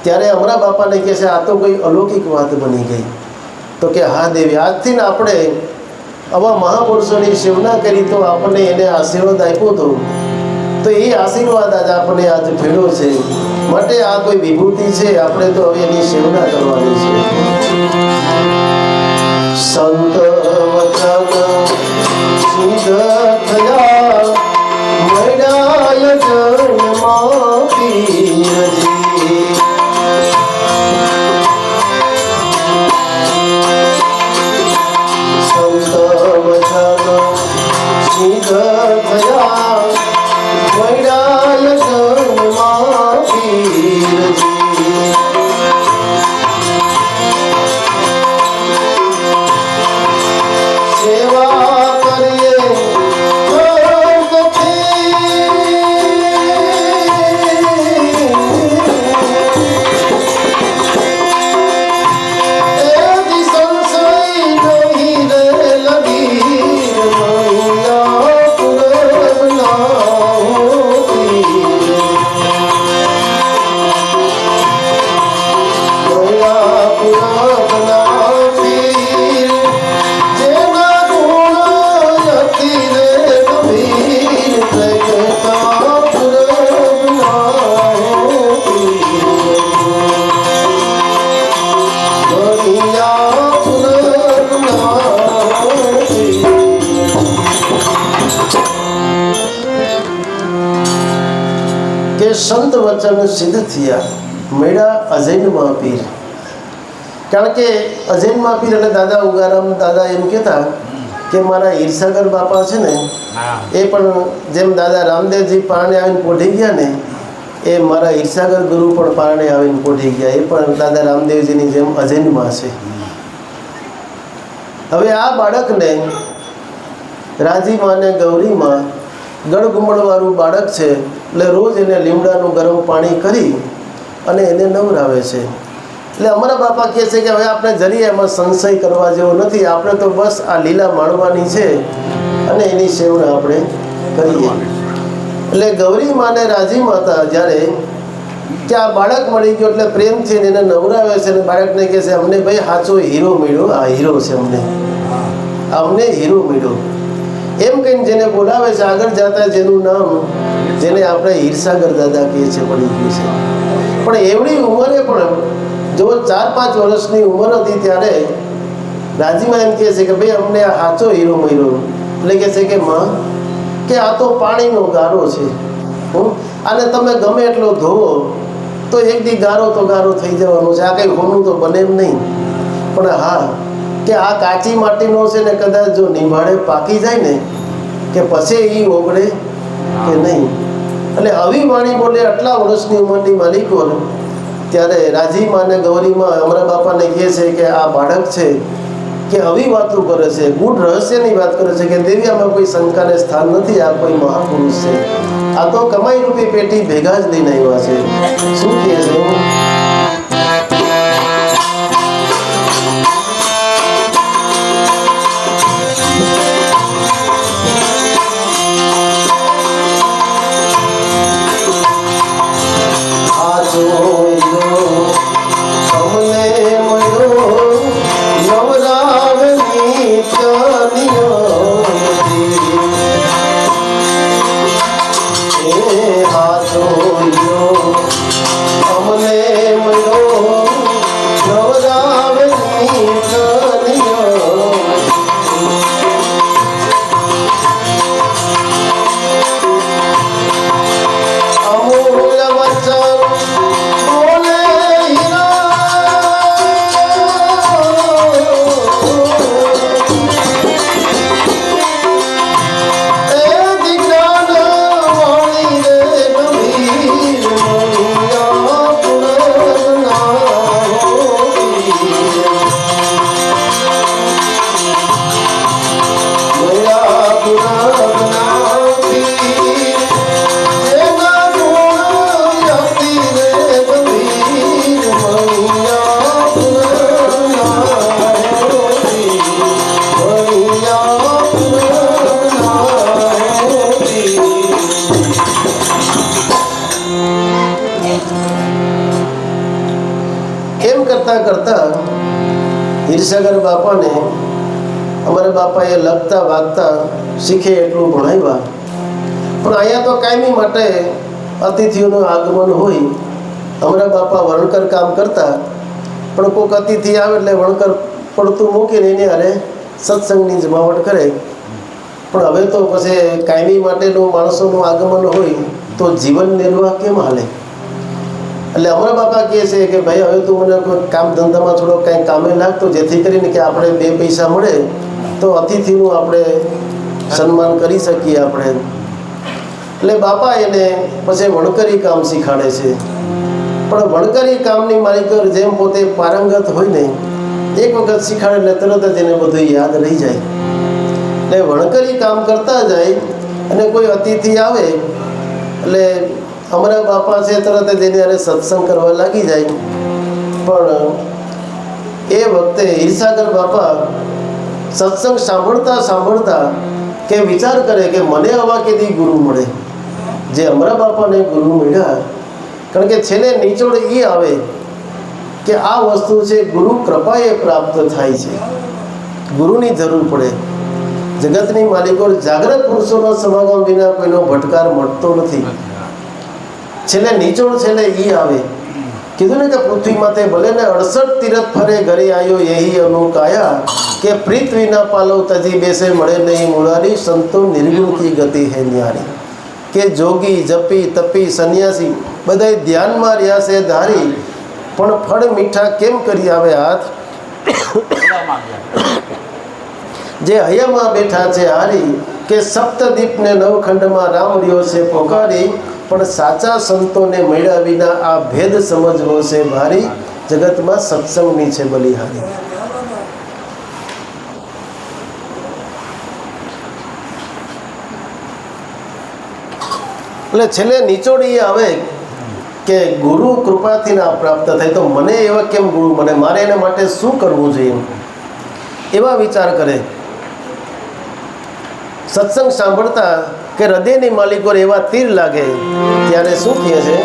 ત્યારે અમરા બાપાને કહે છે આ તો કોઈ અલૌકિક વાત બની ગઈ. તો કે હા દેવી, આજથી ને આપણે આવા મહાપુરુષોની સેવના કરી તો આપણને એને આશીર્વાદ આપ્યો હતો, તો એ આશીર્વાદ આજ આપણને આજ ભેળો છે. માટે આ કોઈ વિભૂતિ છે, આપણે તો હવે એની સેવના કરવાની છે. સંત વચન સિદ્ધ થયા મળ્યા જન્મમાં પીરજી. સંત વચન સિદ્ધ થયા મળ્યા જન્મમાં પીરજી. સેવા કરીએ સંત વચન સિદ્ધ થયા મેળા અજૈનમાં પીર. કારણ કે અજૈનમાં પીર એટલે દાદા ઉગારામ દાદા એમ કહેતા કે મારા હીરસાગર બાપા છે ને એ પણ જેમ દાદા રામદેવજી પારણે આવીને પોઢી ગયા ને એ મારા હીરસાગર ગુરુ પણ પારણે આવીને પોઢી ગયા. એ પણ દાદા રામદેવજીની જેમ અજૈનમાં છે. હવે આ બાળકને રાજીમાં અને ગૌરીમાં ગળઘુમડવાળું બાળક છે એટલે રોજ એને લીમડાનું ગરમ પાણી કરી અને એને નવરાવે છે. એટલે અમારા બાપા કહે છે કે હવે આપણે જરીએ એમાં સંશય કરવા જેવો નથી, આપણે તો બસ આ લીલા માણવાની છે અને એની સેવને આપણે કરીએ. એટલે ગૌરી માને રાજી માતા જ્યારે કે આ બાળક મળી ગયો એટલે પ્રેમથી એને નવરાવે છે અને બાળકને કહે છે અમને ભાઈ સાચો હીરો મળ્યો, આ હીરો છે, અમને હીરો મળ્યો એમ કહીને જેને બોલાવે છે આગળ જતા જેનું નામ જેને આપણે હીરસાગર દાદા કહીએ છીએ પડી ગયું છે. પણ એવડી ઉંમરે પણ જો 4-5 વર્ષની ઉંમર હતી ત્યારે રાજીમાં એમ કહે છે કે ભાઈ અમને આ સાચો હીરો મળ્યો. એટલે કહે છે કે માં કે આ તો પાણીનો ગારો છે, આને તમે ગમે એટલો ધોવો તો એક દી ગારો તો ગારો થઈ જવાનો છે, આ કંઈ હોનું તો બને એમ નહીં. પણ હા કે આ કાચી માટીનો છે ને કદાચ જો નિભાડે પાકી જાય ને કે પછી એ ઓગળે કે નહીં. એટલે આવી વાણી બોલે આટલા વર્ષની ઉંમરની માલિકો ત્યારે રાજીમાં અને ગૌરીમાં અમારા બાપાને કહે છે કે આ બાળક છે કે આવી વાતો કરે છે, ગૂઢ રહસ્યની વાત કરે છે કે દેવી આમાં કોઈ શંકાને સ્થાન નથી, આ કોઈ મહાપુરુષ છે, આ તો કમાઈ રૂપી પેટી ભેગા જ લઈને આવ્યા છે. શું કહે છે? કરતા હીરસાગર બાપાને અમારા બાપાએ લખતા વાગતા શીખે એટલું ભણાવ્યા. પણ અહીંયા તો કાયમી માટે અતિથિઓનું આગમન હોય. અમારા બાપા વણકર કામ કરતા, પણ કોઈક અતિથિ આવે એટલે વણકર પડતું મૂકીને એને હારે સત્સંગની જમાવટ કરે. પણ હવે તો પછી કાયમી માટેનું માણસોનું આગમન હોય તો જીવન નિર્વાહ કેમ હાલે? એટલે અમારા બાપા કહે છે કે ભાઈ હવે તું મને કોઈ કામ ધંધામાં થોડો કંઈ કામે લાગતો, જેથી કરીને કે આપણે 2 પૈસા મળે તો અતિથિનું આપણે સન્માન કરી શકીએ આપણે. એટલે બાપા એને પછી વણકરી કામ શીખાડે છે. પણ વણકરી કામની માલિકો જેમ પોતે પારંગત હોય ને, એક વખત શીખાડે એટલે તરત જ એને બધું યાદ રહી જાય. એટલે વણકરી કામ કરતા જાય અને કોઈ અતિથિ આવે એટલે અમારા બાપા છે તરત જ એને હારે સત્સંગ કરવા લાગી જાય. પણ એ વખતે હીરસાગર બાપા સત્સંગ સાંભળતા સાંભળતા કે વિચાર કરે કે મને આવા કેદી ગુરુ મળે, જે અમારા બાપાને ગુરુ મળ્યા. કારણ કે છેલ્લે નિચોડ એ આવે કે આ વસ્તુ છે ગુરુ કૃપાએ પ્રાપ્ત થાય છે, ગુરુની જરૂર પડે. જગતની માલિકો જાગ્રત પુરુષોના સમાગમ વિના કોઈનો ભટકાર મળતો નથી. છેલ્લે નિચોડ છેલ્લે ઈ આવે. કીધું ને કે પૃથ્વી માથે ભલે ને 68 તીરથ ફરે ઘરે આવ્યો એહી અનુકાયા, કે પ્રીત વિના પાલવ તજી બેસે મળે નહીં મુરારી, સંતો નિર્ગુણ કી ગતિ હે ન્યારી. કે જોગી જપી તપી સંન્યાસી બધા ધ્યાનમાં રહ્યા છે ધારી, પણ ફળ મીઠા કેમ કરી આવે હાથ, જે હૈયામાં બેઠા છે હારી. કે સપ્તદીપને નવખંડમાં રામ રહ્યો છે પોકારી, પણ સાચા સંતોને મળ્યા વિના આ ભેદ સમજવો છે ભારી, જગતમાં સત્સંગની છે બલિહારી. એટલે છેલ્લે નિચોડી આવે કે ગુરુ કૃપાથી ના પ્રાપ્ત થાય તો મને એવા કેમ ગુરુ મને, મારે એના માટે શું કરવું જોઈએ, એવા વિચાર કરે. સત્સંગ સાંભળતા કે હૃદયની માલિકો એવા તીર લાગે ત્યારે શું કહે છે?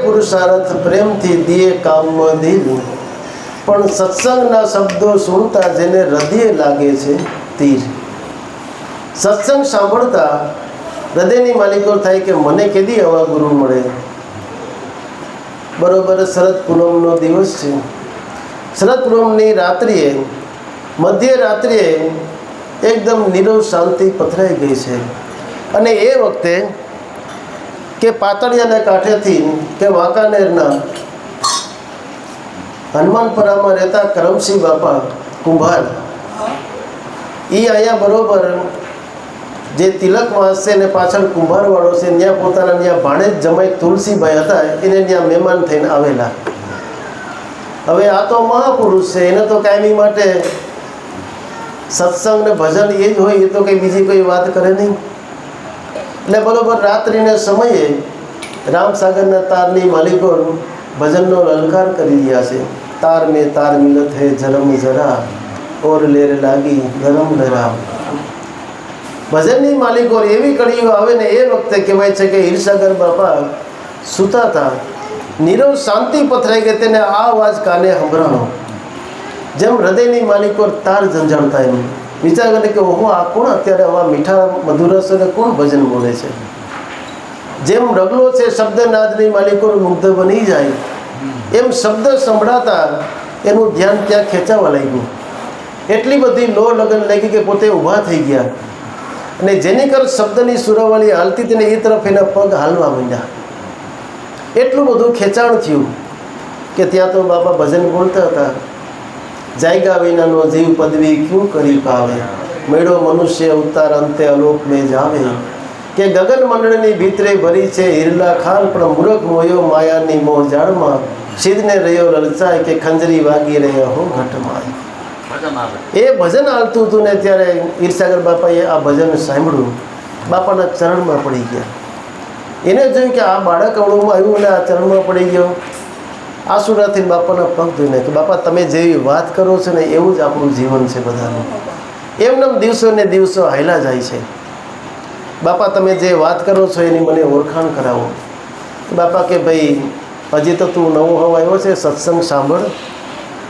પુરુષાર્થ પ્રેમથી દિયે કામમાં દિલ, પણ સત્સંગના શબ્દો સુણતા જેને હૃદય લાગે છે તીર. સત્સંગ સાંભળતા હૃદયની માલિકો થાય કે મને કેદી આવા ગુરુ મળે. બરોબર શરદ પૂનમનો દિવસ છે. શરદ પૂનમની રાત્રિએ મધ્યરાત્રિએ એકદમ નીરવ શાંતિ પથરાઈ ગઈ છે. અને એ વખતે કે પાતળિયાના કાંઠેથી કે વાંકાનેરના હનુમાનપરામાં રહેતા કરમસિંહ બાપા કુંભાર, એ અહીંયા બરોબર જે તિલકવાસ છે ને પાછળ કુંભારવાળો છે, ત્યાં પોતાના ત્યાં ભાણેજ જમાઈ તુલસીભાઈ હતા, એને ત્યાં મહેમાન થઈને આવેલા. હવે આ તો મહાપુરુષ છે, એને તો કાયમી માટે સત્સંગ ને ભજન એ જ હોય, એ તો કંઈ બીજી કોઈ વાત કરે નહીં. એટલે બરોબર રાત્રિના સમયે રામસાગરના તારની માલિકો ભજનનો લલકાર કરી રહ્યા છે. તાર મેં તાર મિલત હે જરમ જરા, ઓર લેર લાગી ગરમ ધરા. ભજનની માલિકો એવી કડીઓ આવે ને એ વખતે કહેવાય છે કે હીરસાગર બાપા સૂતા હતા, નીરવ શાંતિ પથરાઈ ગઈ, તેને આ અવાજ કાને સંભળાણો. જેમ હૃદયની માલિકો તાર ઝંઝાણતા એમ વિચાર કરે કે ઓહો, આ કોણ અત્યારે આવા મીઠા મધુરસોને કોણ ભજન બોલે છે. જેમ રગલો છે શબ્દનાદની માલિકો મુગ્ધ બની જાય, એમ શબ્દ સંભળાતા એનું ધ્યાન ત્યાં ખેંચાવા લાગ્યું. એટલી બધી લો લગન લાગી કે પોતે ઊભા થઈ ગયા, અને જેની કર શબ્દની સુરાવાળી હાલતી તેને એ તરફ એના પગ હાલવા માંડ્યા. એટલું બધું ખેંચાણ થયું કે ત્યાં તો બાપા ભજન બોલતા હતા, જાયગા વિનાનો જીવ પદવી ક્યું કરી પાવે, મેળો મનુષ્ય અવતાર અંતે અલોક મેં જાવે, કે ગગન મંડળની ભીતરે ભરી છે હિરલા ખાલ, પણ મૂરખ મોયો માયાની મોહ જાળમાં, સિદ્ધને રહ્યો લલચાય કે ખંજરી વાગી રહ્યા હો ઘટમાં. એ ભજન હાલતું હતું ને ત્યારે ઈર્ષાગર બાપાએ આ ભજન સાંભળ્યું, બાપાના ચરણમાં પડી ગયા. એને જોયું કે આ બાળક અવળુંમાં આવ્યું અને આ ચરણમાં પડી ગયો. આસુરાથી બાપાના પગ ધોઈને કે બાપા તમે જેવી વાત કરો છો ને એવું જ આપણું જીવન છે બધાનું. એમને દિવસો ને દિવસો હાલ્યા જાય છે. બાપા તમે જે વાત કરો છો એની મને ઓળખાણ કરાવો. બાપા કે ભાઈ હજી તો તું નવો હવા આવ્યો છે, સત્સંગ સાંભળ,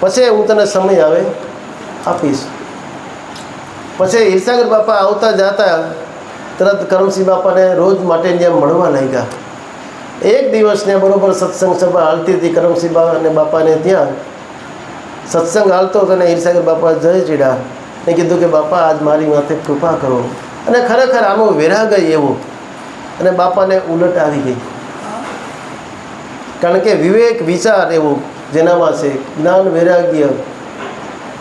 પછી હું તને સમય આવે આપીશ. પછી ઈર્ષાગર બાપા આવતા જતા તરત કરમસિંહ બાપાને રોજ માટે ત્યાં મળવા લાગ્યા. એક દિવસ ને બરોબર સત્સંગ સભા હાલતી હતી, કરમસિંહ બાપા અને બાપાને ત્યાં સત્સંગ હાલતો હતો અને ઈર્ષાગર બાપા જય ચીડા ને કીધું કે બાપા આજ મારી માથે કૃપા કરો. અને ખરેખર આનો વેરા ગઈ એવો, અને બાપાને ઉલટ આવી ગઈ. કારણ કે વિવેક વિચાર એવો જેનામાં છે, જ્ઞાન વૈરાગ્ય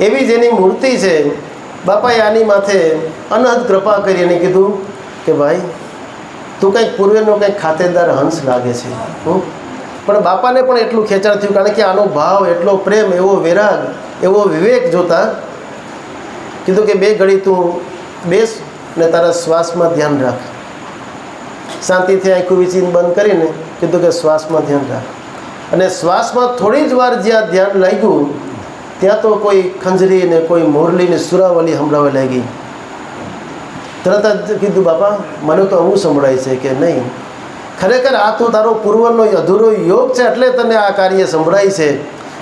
એવી જેની મૂર્તિ છે, બાપાએ આની માથે અનહદ કૃપા કરી અને કીધું કે ભાઈ તું કંઈક પૂર્વેનો કંઈક ખાતેદાર હંસ લાગે છે. પણ બાપાને પણ એટલું ખેંચાણ થયું, કારણ કે આનો ભાવ એટલો પ્રેમ, એવો વૈરાગ, એવો વિવેક જોતા કીધું કે બે ઘડી તું બેસ ને તારા શ્વાસમાં ધ્યાન રાખ. શાંતિથી આંખું વીંચીને બંધ કરીને કીધું કે શ્વાસમાં ધ્યાન રાખ. અને શ્વાસમાં થોડી જ વાર જ્યાં ધ્યાન લાગ્યું ત્યાં તો કોઈ ખંજરી ને કોઈ મોરલીને સુરાવલી સંભળાવા લાગી. તરત જ કીધું બાપા મને તો આવું સંભળાય છે કે નહીં, ખરેખર આ તો તારો પૂર્વનો અધૂરો યોગ છે એટલે તને આ કાર્ય સંભળાય છે.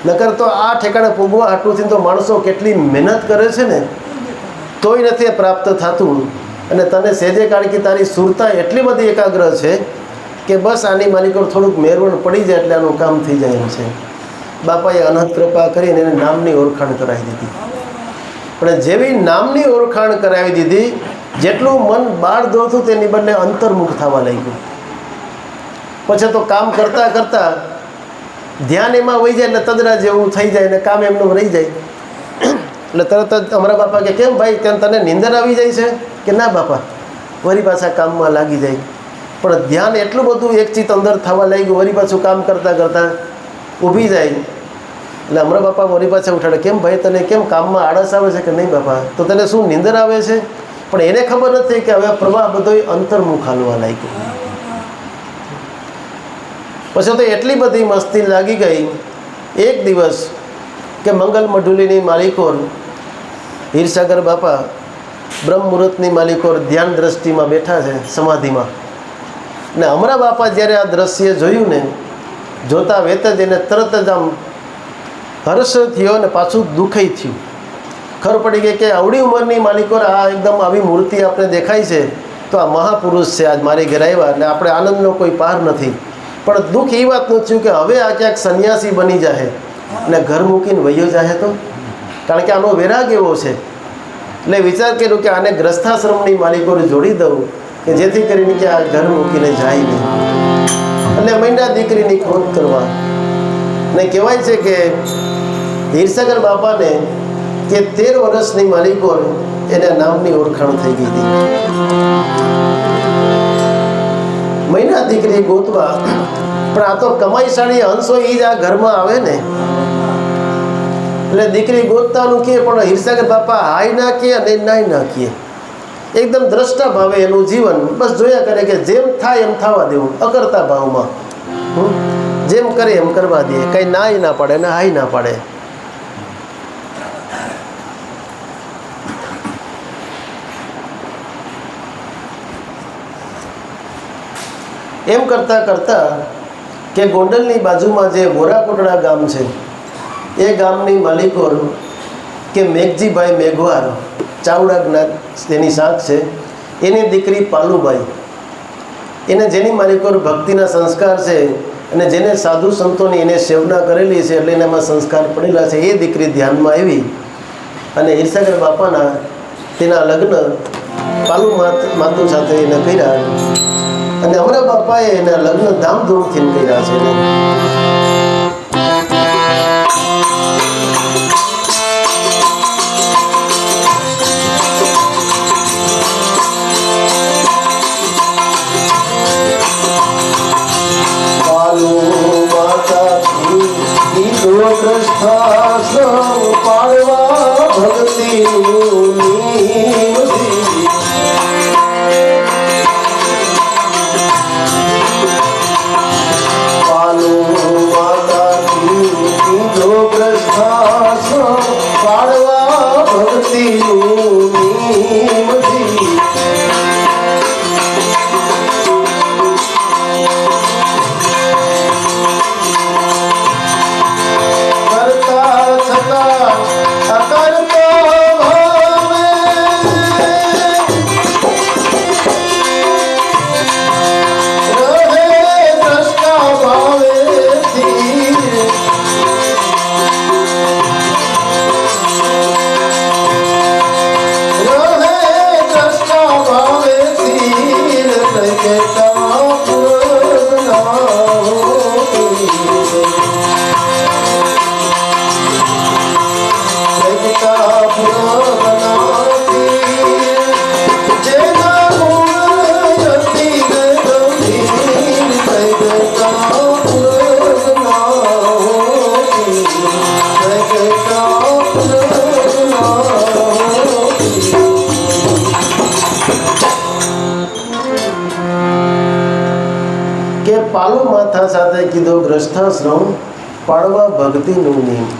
નકર તો આ ઠેકાણે પૂગવા આટલુંથી તો માણસો કેટલી મહેનત કરે છે ને તોય નથી પ્રાપ્ત થતું. અને તને સેજે કારણ કે તારી સુરતા એટલી બધી એકાગ્ર છે કે બસ આની માલિકો થોડુંક મેરવણ પડી જાય એટલે આનું કામ થઈ જાય એમ છે. બાપાએ અનંત કૃપા કરીને એને નામની ઓળખાણ કરાવી દીધી. પણ જેવી નામની ઓળખાણ કરાવી દીધી, જેટલું મન બહાર દોડતું તેની બદલે અંતર્મુખ થવા લાગ્યું. પછી તો કામ કરતાં કરતાં ધ્યાન એમાં વહી જાય એટલે તદરા જેવું થઈ જાય ને કામ એમનું રહી જાય. એટલે તરત જ અમારા બાપા કે કેમ ભાઈ ત્યાં તને નીંદર આવી જાય છે? કે ના બાપા, વળી પાછા કામમાં લાગી જાય. પણ ધ્યાન એટલું બધું એકચિત અંદર થવા લાગ્યું, વળી પાછું કામ કરતાં કરતાં ઊભી જાય. એટલે અમારા બાપા વળી પાછા ઉઠાડે, કેમ ભાઈ તને કેમ કામમાં આળસ આવે છે? કે નહીં બાપા, તો તને શું નીંદર આવે છે? પણ એને ખબર નથી કે હવે પ્રવાહ બધો અંતર્મુખ હાલવા લાગ્યો. પછી તો એટલી બધી મસ્તી લાગી ગઈ. એક દિવસ કે મંગલ મઢુલીની માલિકોર હીરસાગર બાપા બ્રહ્મ મુહૂર્તની માલિકોર ધ્યાન દ્રષ્ટિમાં બેઠા છે સમાધિમાં. ને અમારા બાપા જ્યારે આ દ્રશ્ય જોયું ને, જોતા વેત જ એને તરત જ આમ હર્ષ થયો ને પાછું દુઃખી થયું. ખબર પડી ગઈ કે આવડી ઉંમરની માલિકોર આ એકદમ આવી મૂર્તિ આપણે દેખાય છે તો આ મહાપુરુષ છે, આજ મારી ઘરે આવ્યા એટલે આપણે આનંદનો કોઈ પાર નથી. પણ દુઃખ એ વાતનું થયું કે હવે આ ક્યાંક સંન્યાસી બની જાય અને ઘર મૂકીને વયો જાય તો, કારણ કે આનો વેરાગ એવો છે. એટલે વિચાર કર્યો કે આને ગ્રસ્થાશ્રમની માલિકોને જોડી દઉં કે જેથી કરીને કે આ ઘર મૂકીને જાય નહીં. એટલે મહિના દીકરીની ખોજ કરવા ને કહેવાય છે કે હીરસાગર બાપાને કે 13 વર્ષની માલિકો એને નામની ઓળખાણ થઈ ગઈ હતી. મહિના દીકરી ગોતવા, પણ આ તો કમાઈશાળી હંસો એ જ આ ઘરમાં આવે ને, એટલે દીકરી ગોતતાનું કહે પણ હીરસાગર બાપા હાય ના કહે અને નાય ના કહે. એકદમ દ્રષ્ટા ભાવે એનું જીવન બસ જોયા કરે કે જેમ થાય એમ થવા દેવું, અકર્તા ભાવમાં જેમ કરે એમ કરવા દે, કંઈ નાય ના પાડે ને હાય ના પાડે. એમ કરતાં કરતાં કે ગોંડલની બાજુમાં જે વોરાકોટડા ગામ છે એ ગામની માલિકો કે મેઘજીભાઈ મેઘવાર ચાવડા જ્ઞાત તેની શાખ છે, એની દીકરી પાલુબાઈ, એને જેની માલિકો ભક્તિના સંસ્કાર છે અને જેને સાધુ સંતોની એને સેવના કરેલી છે એટલે એનામાં સંસ્કાર પડેલા છે, એ દીકરી ધ્યાનમાં આવી અને હીરસાગર બાપાના તેના લગ્ન પાલુ માતુ સાથે એને કર્યા. અને અમારા બાપાએ એના લગ્ન ધામધૂમથી કર્યા છે. કે પાલુ માથા સાથે કીધું ગ્રસ્થાશ્રમ પાળવા ભક્તિનું નિયમ.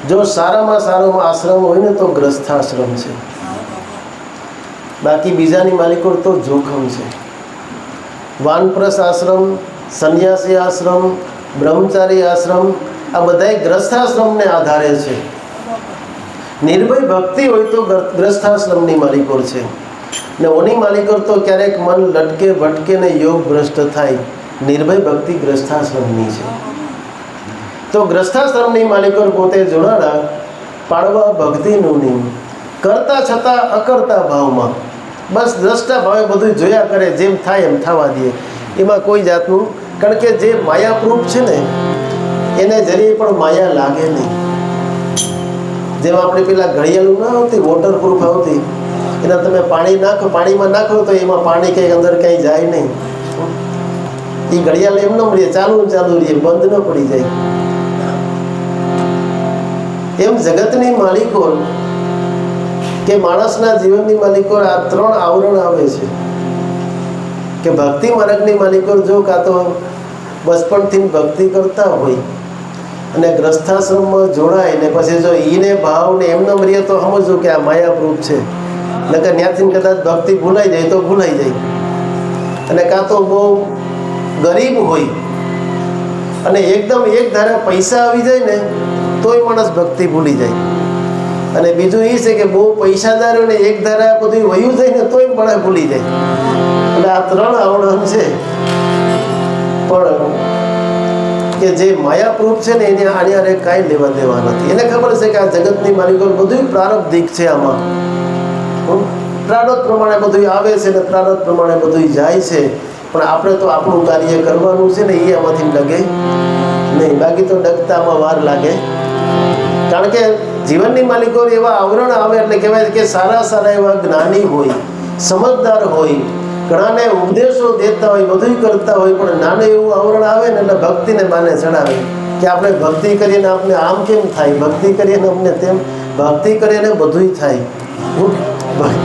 જો સારામાં સારો આશ્રમ હોય ને તો ગ્રસ્થાશ્રમ છે, બાકી બીજાની માલિકો તો જોખમ છે. વાનપ્રસ્થ આશ્રમ, સંન્યાસી આશ્રમ, બ્રહ્મચારી આશ્રમ આ બધાય ગ્રસ્થાશ્રમને આધારે છે. નિર્ભય ભક્તિ હોય તો ગ્રસ્થાશ્રમની માલિકો છે ને ઓની માલિકો તો ક્યારેક મન લટકે ભટકે ને યોગ ભ્રષ્ટ થાય. નિર્ભય ભક્તિ ગ્રસ્થાશ્રમની છે. તો ગ્રસ્થાશ્રમની માલિકો પોતે જોડાણા પાળવા ભક્તિનું નિયમ કરતા છતાં અકર્તા ભાવમાં, બસ દ્રષ્ટા ભાવે બધું જોયા કરે, જેમ થાય એમ થવા દે, એમાં કોઈ જાતનું. કારણ કે જે માયાપ્રૂફ છે ને એને જરીએ પણ માયા લાગે નહીં. જેમ આપણે પેલા ઘડિયાળું ના આવતી વોટરપ્રૂફ આવતી, એના તમે પાણી નાખો, પાણીમાં નાખો તો એમાં પાણી કંઈ અંદર કંઈ જાય નહીં. એ ઘડિયાળ એમ ન મળીએ, ચાલુ ચાલુ રહીએ, બંધ ન પડી જાય. એમ જગતની માલિકો કે માણસના જીવનની માલિકો આ ત્રણ આવરણ આવે છે. કે ભક્તિ માર્ગની માલિકો જો કાં તો બચપણથી ભક્તિ કરતા હોય અને ગ્રસ્થાશ્રમમાં જોડાય ને પછી જો ઈને ભાવ ને એમને મળીએ તો સમજવું કે આ માયાપ્રૂફ છે. નકર ત્યાંથી કદાચ ભક્તિ ભૂલાઈ જાય તો ભૂલાઈ જાય. અને કાં તો બહુ ગરીબ હોય અને એકદમ એક ધારા પૈસા આવી જાય ને તોય માણસ ભક્તિ ભૂલી જાય. અને બીજું એ છે કે બહુ પૈસાદાર હોય ને એક ધારા બધું વયું જાય ને તોય માણસ ભૂલી જાય. એટલે આ ત્રણ આવરણ છે. પણ કે જે માયાપ્રૂફ છે ને એને આની આરે કાંઈ લેવા દેવા નથી. એને ખબર છે કે આ જગતની માલિકો બધું પ્રારબ્ધિક છે. આમાં પ્રારબ્ધ પ્રમાણે બધું આવે છે ને પ્રારબ્ધ પ્રમાણે બધું જાય છે. પણ આપણે તો આપણું કાર્ય કરવાનું છે ને એ આમાંથી ડગે નહીં, બાકી તો ડગતામાં વાર લાગે. કારણ કે જીવનની માલિકો એવા આવરણ આવે એટલે કહેવાય કે સારા સારા એવા જ્ઞાની હોય, સમજદાર હોય, ઘણાને ઉપદેશો દેતા હોય, બધું કરતા હોય, પણ નાનું એવું આવરણ આવે ને એટલે ભક્તિને માને ચડાવે કે આપણે ભક્તિ કરીએ ને આપણે આમ કેમ થાય, ભક્તિ કરીએ ને અમને તેમ, ભક્તિ કરીએ ને બધું થાય. પણ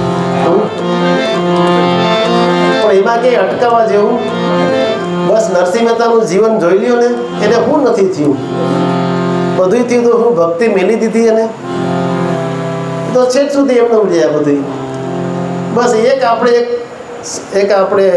એમાં કંઈ અટકાવવા જેવું બસ નરસિંહ મહેતાનું જીવન જોઈ લ્યો ને, એને શું નથી થયું, બધું થયું તો હું ભક્તિ મેલી દીધી એને તો છેક સુધી એમને રહ્યા બધું. બસ એક આપણે